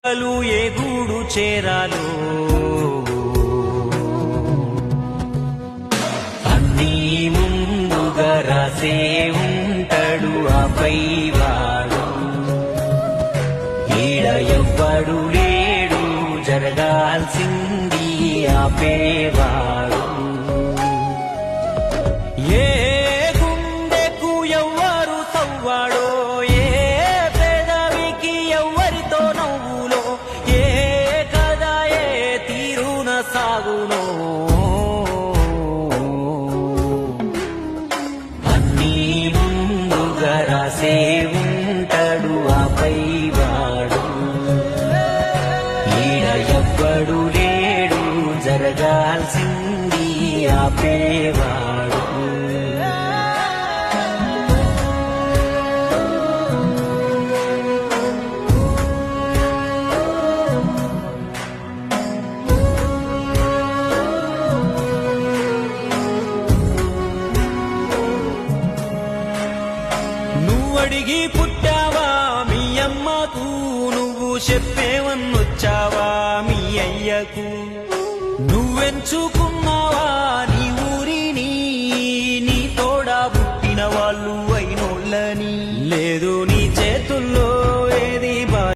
ఏ గూడు చేరాలో అన్నీ ముందుగా రాసే ఉంటాడు ఆపై వాడు ఈడ ఎవ్వడు లేడు జరగాల్సింది ఆపేవాడు ఏ గుండెకు ఎవ్వరు సవ్వాడో ఏ పెదవికి ఎవ్వరితో నవ్వులో ఏ కథ ఏ తీరున సాగునో అన్నీ ముందుగా రాసే ఉంటాడు ఆపై వాడు ఈడ ఎవ్వడు లేడు జరగాల్సింది ఆపేవాడు నువ్వడిగి పుట్టావా మీ అమ్మకు నువ్వు చెప్పేవన్నొచ్చావా మీ అయ్యకు నువ్వెంచుకు